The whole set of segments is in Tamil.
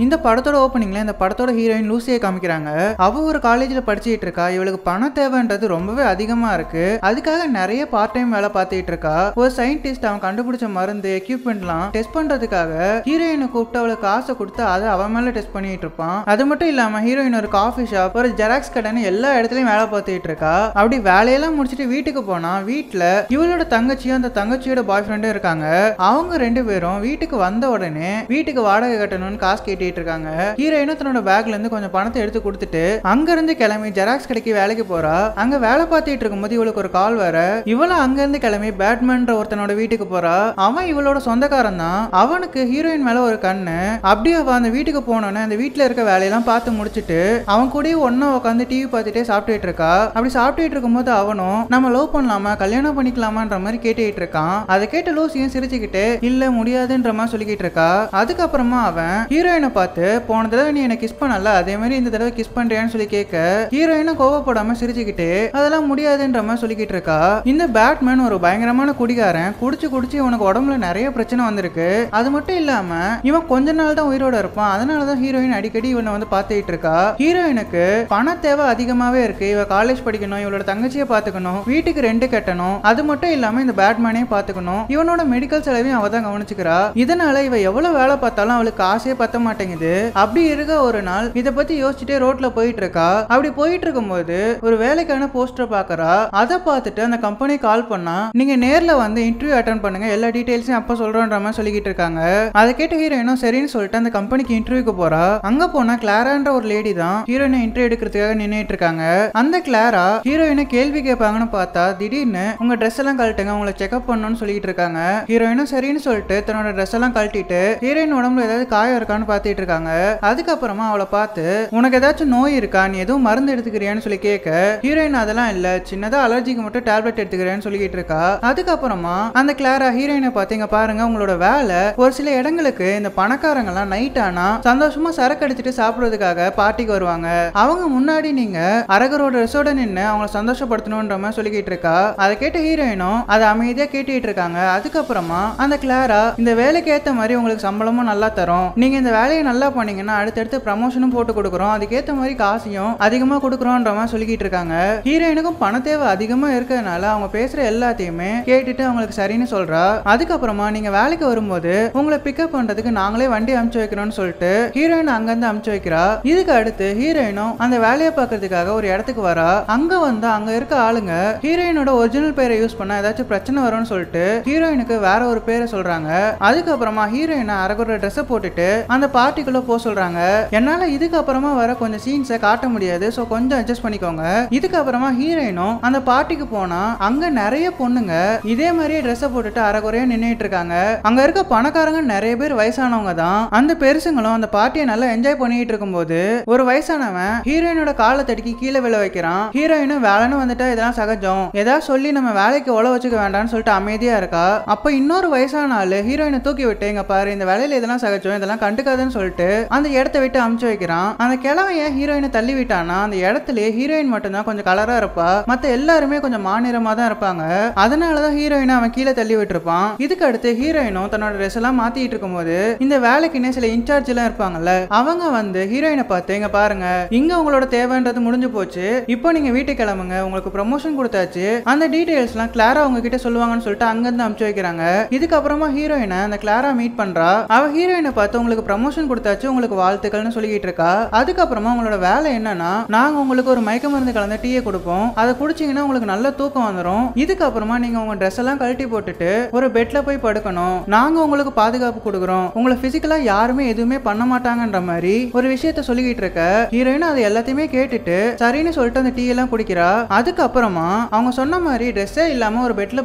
இந்த படத்தோட ஓப்பனிங்ல இந்த படத்தோட ஹீரோயின் லூசியை காமிக்கிறாங்க. அவ ஒரு காலேஜ்ல படிச்சுட்டு இருக்கா. இவளுக்கு பண தேவைன்றது ரொம்பவே அதிகமா இருக்கு. அதுக்காக நிறைய பார்ட் டைம் வேலை பார்த்துட்டு இருக்கா. ஒரு சயின்டிஸ்ட் அவன் கண்டுபிடிச்ச மருந்து எக்யூப்மெண்ட்லாம் டெஸ்ட் பண்றதுக்காக ஹீரோயினை கூப்பிட்டு அவளுக்கு காசை கொடுத்து அதை அவன் மேல டெஸ்ட் பண்ணிட்டு இருப்பான். அது மட்டும் இல்லாம ஹீரோயின் ஒரு காஃபி ஷாப், ஒரு ஜெராக்ஸ் கடைன்னு எல்லா இடத்துலயும் வேலை பார்த்துட்டு இருக்கா. அப்படி வேலையெல்லாம் முடிச்சுட்டு வீட்டுக்கு போனா வீட்டுல இவளோட தங்கச்சியும் அந்த தங்கச்சியோட பாய் ஃப்ரெண்டும் இருக்காங்க. அவங்க ரெண்டு பேரும் வீட்டுக்கு வந்த உடனே வீட்டுக்கு வாடகை கட்டணும்னு காசு கேட்டிட்டு இருக்காங்க. ஹீரோயினும் தன்னோட பேக்ல இருந்து கொஞ்சம் பணத்தை எடுத்து கொடுத்துட்டு அங்க இருந்து கிளம்பி ஜெராக்ஸ் கடைக்கு வேலைக்கு போறா. அங்க வேலை பார்த்துட்டு இருக்கும்போது இவளுக்கு ஒரு கால் வர இவளும் அங்க இருந்து கிளம்பி பேட்மேன்ற ஒருத்தனோட வீட்டுக்கு போறா. அவன் இவளோட சொந்தக்காரன் தான். அவனுக்கு ஹீரோயின் மேல ஒரு கண்ணு. அப்படியே அவ அந்த வீட்டுக்கு போனோன்னு அந்த வீட்டுல இருக்க வேலையெல்லாம் பார்த்து முடிச்சுட்டு அவன் கூட ஒன்னா உட்காந்து டிவி பார்த்துட்டே சாப்பிட்டுட்டு இருக்கா. அப்படி சாப்பிட்டுட்டு இருக்கும்போது அவனும் நம்ம லவ் பண்ணலாமா கல்யாணம் பண்ணிக்கலாமான்ற மாதிரி கேட்டுட்டு இருக்கான். அதை கேட்ட லூசியும் சிரிச்சுக்கிட்டு இல்ல முடியாதுன்ற மாதிரி சொல்லிக்கிட்டு இருக்கா. அதுக்கப்புறமா அவன் ஹீரோயினை பார்த்து போன தடவை நீ எனக்கு கிஸ் பண்ணல அதே மாதிரி இந்த தடவை கிஸ் பண்றியான்னு சொல்லி கேட்க ஹீரோயினும் கோவப்படாம சிரிச்சுக்கிட்டு அதெல்லாம் முடியாதுன்ற மாதிரி சொல்லிக்கிட்டு இருக்கா. இந்த பேட்மேன் ஒரு பயங்கரமான குடிகாரன். குடிச்சு குடிச்சு இவனுக்கு உடம்புல நிறைய பிரச்சனை வந்திருக்கு. அது மட்டும் இல்லாம இவன் கொஞ்ச நாள் தான் உயிரோட இருப்பான். அதனாலதான் ஹீரோயின் அடிக்கடி இவனை வந்து பார்த்துட்டு இருக்கா. ஹீரோயினுக்கு பண தேவை அதிகமாவே இருக்கு. இவ காலேஜ் படிக்கணும், இவளோட தங்கச்சியை பாத்துக்கணும், வீட்டுக்கு ரெண்ட் கட்டணும், அது மட்டும் இல்லாம இந்த பேட்மேனையும் பாத்துக்கணும், இவனோட மெடிக்கல் செலவையும் அவ தான் கவனிச்சுக்கிறா. இதனால இவ எவ்வளவு வேலை பார்த்தாலும் அவளுக்கு காசே பத்த மாட்டேங்குது. அப்படி இருக்க ஒரு நாள் இத பத்தி யோசிச்சுட்டே ரோட்ல போயிட்டு இருக்கா. அப்படி போயிட்டு இருக்கும்போது ஒரு வேலைக்கான போஸ்டர் பாக்குறா. அதை பார்த்துட்டு அந்த கம்பெனி கால் பண்ணா நீங்க நேர்ல வந்து இன்டர்வியூ அட்டெண்ட் பண்ணுங்க, எல்லா டீடைல்ஸையும் அப்ப சொல்றோன்ற மாதிரி சொல்லிக்கிட்டு இருக்காங்க. அதை கேட்ட ஹீரோயினும் சரின்னு சொல்லிட்டு அந்த கம்பெனிக்கு இன்டர்வியூக்கு போறா. அங்க போனா கிளாரான்ற ஒரு லேடி தான் ஹீரோயினை இன்டர்வியூ எடுக்கிறதுக்காக நின்னுட்டு இருக்காங்க. அந்த கிளாரா ஹீரோயினை கேள்வி கேட்பாங்கன்னு பார்த்தா திடீர்னு உங்க ட்ரெஸ் எல்லாம் கழட்டுங்க, உங்களை செக்அப் பண்ணணும்னு சொல்லிட்டு இருக்காங்க. ஹீரோயினும் சரின்னு சொல்லிட்டு தன்னோட ட்ரெஸ் எல்லாம் கழட்டிட்டு ஹீரோயின் உடம்புல ஏதாவது காயம் இருக்கான்னு பார்த்துட்டு இருக்காங்க. அதுக்கப்புறமா அவளை பார்த்து உனக்கு ஏதாச்சும் நோய் இருக்கா, நீ எதுவும் மருந்து எடுத்துக்கிறியான்னு சொல்லி கேட்க ஹீரோயின் அதெல்லாம் இல்ல, சின்னதா அலர்ஜிக்கு மட்டும் டேப்லெட் எடுத்துக்கிறேன்னு சொல்லிட்டு இருக்கா. அதுக்கப்புறமா அந்த கிளாரா ஹீரோயினை பார்த்து இங்க பாருங்க உங்களோட வேலை ஒரு சில இடங்களுக்கு இந்த பணக்காரங்க எல்லாம் நைட் ஆனா சந்தோஷமா சரக்கு அடிச்சுட்டு சாப்பிடுறதுக்காக பார்ட்டிக்கு வருவாங்க. அவங்க முன்னாடி நீங்க அரகரோட ட்ரெஸ்ஸோட நின்று அவங்களை சந்தோஷப்படுத்தணும்ன்ற மாதிரி சொல்லிக்கிட்டு இருக்கா. அதை கேட்ட ஹீரோயினும் அதை அமைதியா கேட்டுட்டு இருக்காங்க. அதுக்கப்புறமா அந்த கிளாரா இந்த வேலைக்கு ஏத்த மாதிரி உங்களுக்கு சம்பளமும் நல்லா தரும், நீங்க இந்த வேலையை நல்லா பண்ணீங்கன்னா அடுத்தடுத்து ப்ரமோஷனும் போட்டு கொடுக்குறோம், அதுக்கேற்ற மாதிரி காசையும் அதிகமா கொடுக்குறோன்ற மாதிரி சொல்லிக்கிட்டு இருக்காங்க. ஹீரோயினுக்கும் பண தேவை அதிகமா இருக்கிறதுனால அவங்க பேசுற எல்லாத்தையுமே கேட்டுட்டு அவங்களுக்கு சரின்னு சொல்றா. அதுக்கப்புறமா நீங்க வேலைக்கு வரும்போது உங்களை பிக்கப் பண்றதுக்கு நாங்களே வண்டி அனுப்பிச்சு வைக்கிறோம்னு சொல்லிட்டு ஹீரோயின் அங்கிருந்து அனுப்பிச்சு வைக்கிறா. இதுக்கு அடுத்து ஹீரோயினும் அந்த வேலையை பார்க்கறதுக்காக ஒரு இடத்துக்கு வரா. அங்க வந்து அங்க இருக்க ஆளுங்க ஹீரோயினோட ஒரிஜினல் பேரை யூஸ் பண்ணா ஏதாச்சும் பிரச்சனை வரும்னு சொல்லிட்டு ஹீரோயினுக்கு வேற ஒரு பேரை சொல்றாங்க. அதுக்கப்புறமா ஹீரோயினை அரகுற ட்ரெஸ் போட்டுட்டு அந்த பார்ட்டிக்குள்ள போக சொல்றாங்க. என்னால இதுக்கப்புறமா வர கொஞ்சம் சீன்ஸை காட்ட முடியாது, சோ கொஞ்சம் அட்ஜஸ்ட் பண்ணிக்கோங்க. இதுக்கப்புறமா ஹீரோயினும் அந்த பார்ட்டிக்கு போனா அங்க நிறைய பொண்ணுங்க இதே மாதிரியே ட்ரெஸ் போட்டுட்டு அரகுறையா நின்னுட்டு இருக்காங்க. அங்க இருக்க பணக்காரங்க நிறைய பேர் வயசானவங்க தான். அந்த பெருசுங்களும் அந்த பார்ட்டியை நல்லா என்ஜாய் பண்ணிட்டு இருக்கும்போது ஒரு வயசானவன் ஹீரோயினோட காலை தடுக்கி கீழே விழ வைக்கிறான். ஹீரோயினும் வேலைன்னு வந்துட்டா இதெல்லாம் சகஜம், ஏதாவது சொல்லி நம்ம வேலைக்கு உழ வச்சுக்க வேண்டாம்னு சொல்லிட்டு அமைதியா இருக்கா. அப்ப இன்னொரு வயசான ஆளு ஹீரோயினை தூக்கி விட்டு இங்க பாரு இந்த வேலையில இதெல்லாம் சகஜம், இதெல்லாம் கண்டுக்காதுன்னு சொல்லிட்டு அந்த இடத்தை விட்டு அமுச்சு வைக்கிறான். அந்த கிழமைய ஹீரோயினை தள்ளி விட்டானா அந்த இடத்துல ஹீரோயின் மட்டும் தான் கொஞ்சம் கலரா இருப்பா, மத்த எல்லாருமே கொஞ்சம் மாநிறமா தான் இருப்பாங்க. அதனாலதான் ஹீரோயினை அவன் கீழே தள்ளி விட்டுருப்பான். இதுக்கு அடுத்து ஹீரோயினும் தன்னோட ட்ரெஸ் எல்லாம் மாத்திட்டு இருக்கும்போது இந்த வேலைக்குன்னே சில இன்சார்ஜ் எல்லாம் இருப்பாங்கல்ல, அவங்க வந்து ஹீரோயினை பார்த்து இங்க பாருங்க இங்க உங்களோட தேவைன்றது முடிஞ்சு போச்சு, இப்போ நீங்க வீட்டுக்கு கிளம்புங்க, உங்களுக்கு ப்ரமோஷன் கொடுத்தாச்சு, அந்த டீடைல்ஸ் எல்லாம் கிளாரா அவங்க கிட்ட சொல்லுவாங்கன்னு சொல்லிட்டு அங்கிருந்து அனுப்பிச்சு வைக்கிறாங்க. இதுக்கப்புறமா ஹீரோயினை அந்த கிளாரா மீட் பண்றா. அவ ஹீரோயினை பார்த்து உங்களுக்கு ப்ரமோஷன் கொடுத்தாச்சு, உங்களுக்கு வாழ்த்துக்கள்னு சொல்லிட்டு இருக்கா. அதுக்கப்புறமா உங்களோட வேலை என்னன்னா நாங்க உங்களுக்கு ஒரு மயக்க மருந்து கலந்த டீயை கொடுப்போம், அதை குடிச்சீங்கன்னா உங்களுக்கு நல்ல தூக்கம் வந்துடும். இதுக்கப்புறமா நீங்க உங்க ட்ரெஸ் எல்லாம் கழட்டி போட்டுட்டு ஒரு பெட்ல போய் படுக்கணும், நாங்க உங்களுக்கு பாதுகாப்பு கொடுக்குறோம், உங்களை பிசிக்கலா யாருமே எதுவுமே பண்ண மாட்டாங்கன்ற மாதிரி ஒரு விஷயத்த சொல்லிக்கிட்டு இருக்க. ஹீரோயின் அது எல்லாத்தையுமே கேட்டுட்டு சரின்னு சொல்லிட்டு அந்த டீ எல்லாம் குடிக்கிறா. அதுக்கப்புறமா அவங்க சொன்ன மாதிரி ட்ரெஸ்ஸே இல்லாம ஒரு பெட்ல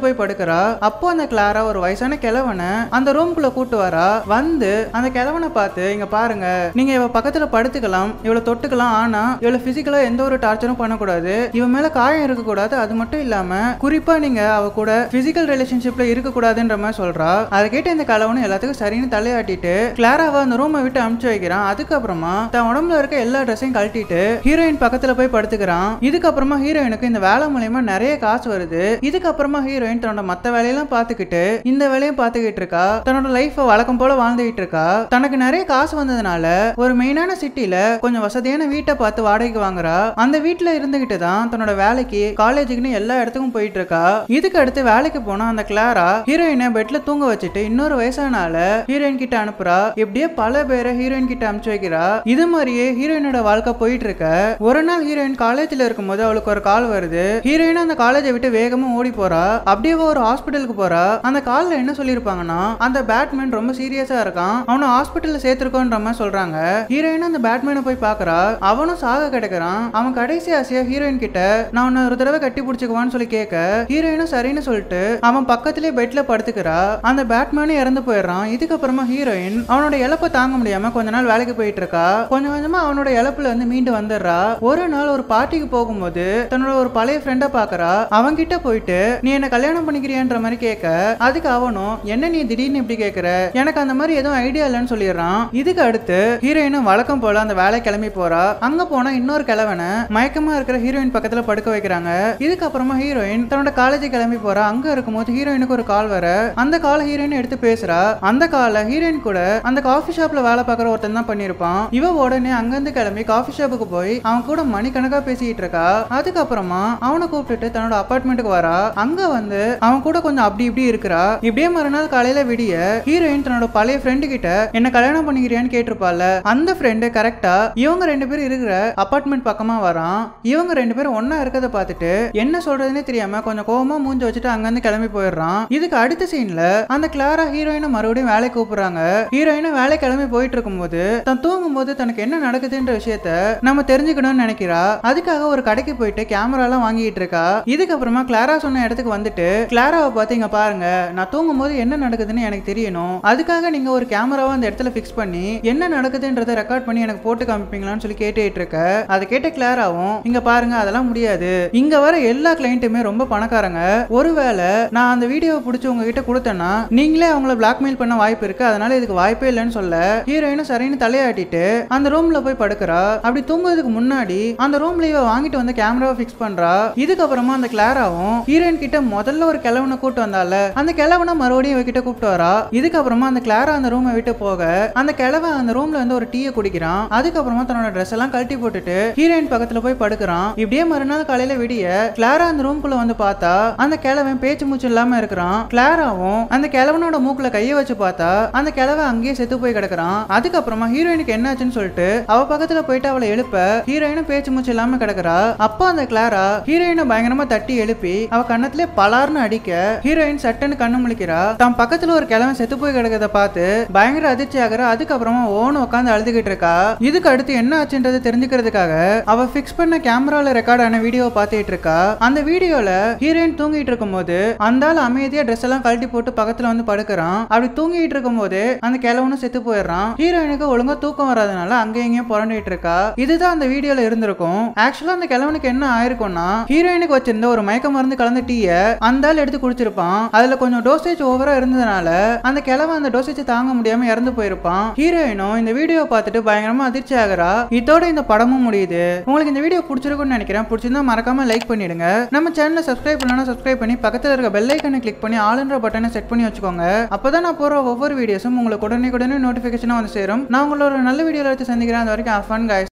போய் படுக்கிறா. அப்போ அந்த கிளாரா ஒரு வயசான கிழவனை அந்த ரூம்குள்ள கூட்டு வரா. வந்து அந்த கிழவனை பார்த்து இங்க பாருங்க நீங்க இவ பக்கத்துல படுத்துக்கலாம், இவ்வளவு தொட்டுக்கலாம், ஆனா இவ்வளவு பிசிக்கலா எந்த ஒரு டார்ச்சரும் பண்ணக்கூடாது, இவன் மேல காயம் இருக்க கூடாது, அது மட்டும் இல்லாம குறிப்பா நீங்க அவ கூட பிசிக்கல் ரிலேஷன்ஷிப்ல இருக்க கூடாதுன்ற மாதிரி சொல்றா. அதை கேட்டு இந்த கிழவனும் எல்லாத்துக்கும் சரின்னு தலையாட்டிட்டு கிளாராவை அந்த ரூமை விட்டு அனுப்பிச்சு வைக்கிறான். அதுக்கப்புறமா தன் உடம்புல இருக்க எல்லா ட்ரெஸ்ஸையும் கழட்டிட்டு ஹீரோயின் பக்கத்துல போய் படுத்துக்கிறான். இதுக்கப்புறமா ஹீரோயினுக்கு இந்த வேலை மூலமா நிறைய காசு வருது. இதுக்கப்புறமா ஹீரோயின் தன்னோட மத்த வேலையெல்லாம் பார்த்துக்கிட்டு இந்த வேலையும் பார்த்துக்கிட்டு இருக்கா. தன்னோட லைஃப் வழக்கம் போல வாழ்ந்துகிட்டு இருக்கா. தனக்கு நிறைய காசு காசு வந்ததுனால ஒரு மெயினான சிட்டில கொஞ்சம் வசதியான வீட்டை பார்த்து வாடகைக்கு வாங்குறா. அந்த வீட்டுல இருந்துகிட்டு தான் தன்னோட வேலைக்கு காலேஜுக்குன்னு எல்லா இடத்துக்கும் போயிட்டு இருக்கா. இதுக்கு அடுத்து வேலைக்கு போனா அந்த கிளாரா ஹீரோயினை பெட்ல தூங்க வச்சுட்டு இன்னொரு வயசானால ஹீரோயின் கிட்ட அனுப்புறா. இப்படியே பல பேரை ஹீரோயின் கிட்ட அனுப்பிச்சு வைக்கிறா. இது மாதிரியே ஹீரோயினோட வாழ்க்கை போயிட்டு இருக்க ஒரு நாள் ஹீரோயின் காலேஜ்ல இருக்கும்போது அவளுக்கு ஒரு கால் வருது. ஹீரோயின் அந்த காலேஜை விட்டு வேகமா ஓடி போறா. அப்படியே ஒரு ஹாஸ்பிட்டலுக்கு போறா. அந்த கால்ல என்ன சொல்லிருப்பாங்கன்னா அந்த பேட்மேன் ரொம்ப சீரியஸா இருக்கான், அவனை ஹாஸ்பிட்டல்ல சேர்த்திருக்கோன்ற மாதிரி சொல்றாங்க. ஹீரோயின் அந்த பேட்மேனை போய் பாக்குறா. அவனும் சாக கிடக்குறான். அவன் கடைசி ஆசையா ஹீரோயின் கிட்ட நான் உன்னை ஒரு தடவை கட்டி பிடிச்சுக்குவான்னு சொல்லி கேட்க ஹீரோயினும் சரின்னு சொல்லிட்டு அவன் பக்கத்திலேயே பெட்ல படுத்துக்கிறா. அந்த பேட்மேனும் இறந்து போயிடுறான். இதுக்கப்புறமா ஹீரோயின் அவனோட இழப்பை தாங்க முடியாம கொஞ்ச நாள் வேலைக்கு போயிட்டு இருக்கா. கொஞ்சம் கொஞ்சமா அவனோட இழப்புல இருந்து மீண்டு வந்துடுறா. ஒரு நாள் ஒரு பார்ட்டிக்கு போகும்போது தன்னோட ஒரு பழைய ஃப்ரெண்ட பாக்குறா. அவன் கிட்ட போயிட்டு நீ என்ன கல்யாணம் பண்ணிக்கிறியான்ற மாதிரி கேட்க அதுக்கு அவனும் என்ன நீ திடீர்னு இப்படி கேட்கிற, எனக்கு அந்த மாதிரி எதுவும் ஐடியா இல்லைன்னு சொல்லிடுறான். இதுக்கு அடுத்து ஹீரோயினும் வழக்கம் போல அந்த வேலை கிளம்பி போறா. அங்க போனா இன்னொரு கிழவனை மயக்கமா இருக்கிற ஹீரோயின் பக்கத்துல படுக்க வைக்கிறாங்க. இதுக்கப்புறமா ஹீரோயின் தன்னோட காலேஜ் கிளம்பி போறா. அங்க இருக்கும்போது ஹீரோயினுக்கு ஒரு கால் வர அந்த காலை ஹீரோயின் எடுத்து பேசுறா. அந்த காலை ஹீரோயின் கூட அந்த காஃபி ஷாப்ல வேலை பார்க்குற ஒருத்தன் தான் பண்ணிருப்பான். இவ உடனே அங்கிருந்து கிளம்பி காஃபி ஷாப்புக்கு போய் அவன் கூட மணிக்கணக்கா பேசிட்டு இருக்கா. அதுக்கப்புறமா அவனை கூப்பிட்டுட்டு தன்னோட அபார்ட்மெண்ட்டுக்கு வரா. அங்க வந்து அவன் கூட கொஞ்சம் அப்படி இப்படி இருக்கிறா. இப்படியே மறுநாள் காலையில விடிய ஹீரோயின் தன்னோட பழைய ஃப்ரெண்டு கிட்ட என்ன கல்யாணம் பண்ணிக்கிறியான்னு கேட்டிருப்பால. அந்த ஃப்ரெண்டு கரெக்டா இவங்க ரெண்டு பேரும் இருக்கிற அபார்ட்மெண்ட் பக்கமா வரான். இவங்க ரெண்டு பேரும் ஒன்னா இருக்கத பார்த்துட்டு என்ன சொல்றதுன்னே தெரியாம கொஞ்சம் கோவமா மூஞ்சி வச்சுட்டு அங்கிருந்து கிளம்பி போயிடுறான். இதுக்கு அடுத்த சீன்ல அந்த கிளாரா ஹீரோயினை மறுபடியும் வேலை கூப்பிடுறாங்க. ஹீரோயினை வேலை கிளம்பி போயிட்டு இருக்கும்போது தான் தூங்கும் போது தனக்கு என்ன நடக்குதுன்ற விஷயத்த நம்ம தெரிஞ்சுக்கணும்னு நினைக்கிறா. அதுக்காக ஒரு கடைக்கு போயிட்டு கேமரா எல்லாம் வாங்கிட்டு இருக்கா. இதுக்கப்புறமா கிளாரா சொன்ன இடத்துக்கு வந்துட்டு கிளாராவை பார்த்து இங்க பாருங்க, நான் தூங்கும் போது என்ன நடக்குதுன்னு எனக்கு தெரியணும், அதுக்காக நீங்க ஒரு கேமராவை அந்த இடத்துல பிக்ஸ் பண்ணி என்ன நடக்குதுன்றதை ரெக்கார்ட் பண்ணி எனக்கு போட்டு காமிப்பீங்களான்னு சொல்லி கேட்டுட்டு இருக்க. அதை கேட்ட கிளாராவும் இங்க பாருங்க அதெல்லாம் முடியாது, இங்க வர எல்லா கிளைண்ட்டுமே ரொம்ப பணக்காரங்க, ஒருவேளை நான் அந்த வீடியோவை பிடிச்சி உங்ககிட்ட கொடுத்தேன்னா நீங்களே அவங்கள பிளாக்மெயில் பண்ண வாய்ப்பு இருக்கு, அதனால இதுக்கு வாய்ப்பே இல்லைன்னு சொல்ல ஹீரோயினும் சரின்னு தலையாட்டிட்டு அந்த ரூம்ல போய் படுக்கிறா. அப்படி தூங்குறதுக்கு முன்னாடி அந்த ரூம்ல இவ வாங்கிட்டு வந்து கேமராவை பிக்ஸ் பண்றா. இதுக்கப்புறமா அந்த கிளாராவும் ஹீரோயின் கிட்ட முதல்ல ஒரு கிழவனை கூட்டு வந்தால அந்த கிழவனை மறுபடியும் இவகிட்ட கூப்பிட்டு வரா. இதுக்கப்புறமா அந்த கிளாரா அந்த ரூமை விட்டு போக அந்த கிழவன் அந்த ரூம்ல வந்து ஒரு டீயை குடிக்கிறான். அதுக்கப்புறமா தன்னோட ட்ரெஸ் எல்லாம் கழட்டி போட்டுட்டு ஹீரோயின் பக்கத்துல போய் படுக்கிறான். இப்படியே மறுநாள் காலையில விடிய கிளாரா அந்த ரூம்குள்ள வந்து பார்த்தா அந்த கிழவன் பேச்சு மூச்சு இல்லாம இருக்கிறான். கிளாராவும் அந்த கிழவனோட மூக்குல கைய வச்சு பார்த்தா அந்த கிழவன் அங்கேயே செத்து போய் கிடக்குறான். அதுக்கப்புறமா ஹீரோயினுக்கு என்னாச்சுன்னு சொல்லிட்டு அவ பக்கத்துல போயிட்டு அவளை எழுப்ப ஹீரோயினும் பேச்சு மூச்சு இல்லாம கிடக்குறா. அப்போ அந்த கிளாரா ஹீரோயினை பயங்கரமா தட்டி எழுப்பி அவ கண்ணத்திலே பலார்னு அடிக்க ஹீரோயின் சட்டுன்னு கண்ணு முழிக்கிறா. தான் பக்கத்துல ஒரு கிழவன் செத்து போய் கிடக்கிறத பார்த்து பயங்கர அதிர்ச்சி ஆகுறா. அதுக்கப்புறமா ஓன்னு உட்காந்து அழுதுகிட்டு இருக்கா. இதுக்கு அடுத்து என்ன ஆச்சுன்றது தெரிஞ்சுக்கிறதுக்காக அவ பிக்ஸ் பண்ண கேமரால ரெக்கார்ட் ஆன வீடியோவை பார்த்துட்டு இருக்கா. அந்த வீடியோல ஹீரோயின் தூங்கிட்டு இருக்கும் போது அந்த ஆள் அமைதியா ட்ரெஸ் எல்லாம் கழட்டி போட்டு பக்கத்துல வந்து படுக்கிறான். அப்படி தூங்கிட்டு இருக்கும் போது அந்த கிழவனும் செத்து போயிடுறான். ஹீரோயினுக்கு ஒழுங்கா தூக்கம் வராதனால அங்கேயும் இங்கேயும் புரண்டிட்டு இருக்கா. இதுதான் அந்த வீடியோல இருந்திருக்கும். ஆக்சுவலா அந்த கிழவனுக்கு என்ன ஆயிருக்கும்னா ஹீரோயினுக்கு வச்சிருந்த ஒரு மயக்க மருந்து கலந்த டீய அந்த ஆள் எடுத்து குடிச்சிருப்பான். அதுல கொஞ்சம் டோசேஜ் ஓவரா இருந்ததுனால அந்த கிழவன் அந்த டோசேஜ் தாங்க முடியாம இறந்து போயிருப்பான். ஹீரோயினும் இந்த வீடியோ பார்த்துட்டு பயங்கரமா அதிர்ச்சி ஆகுறா. இதோட இந்த படமும் முடியுது. உங்களுக்கு இந்த வீடியோ பிடிச்சிருக்கும்னு நினைக்கிறேன். பிடிச்சிருந்தா மறக்காம லைக் பண்ணிடுங்க. நம்ம சேனலை சப்ஸ்கிரைப் பண்ணலாம், சப்ஸ்கிரைப் பண்ணி பக்கத்துல இருக்க பெல் ஐகானை கிளிக் பண்ணி ஆல்ன்ற பட்டனை செட் பண்ணி வச்சுக்கோங்க. அப்பதான் நான் போற ஒவ்வொரு வீடியோஸும் உங்களுக்கு உடனே நோட்டிபிகேஷனா வந்து சேரும். நான் உங்களோட நல்ல வீடியோல எடுத்து சந்திக்கிறேன். அது வரைக்கும் have fun guys.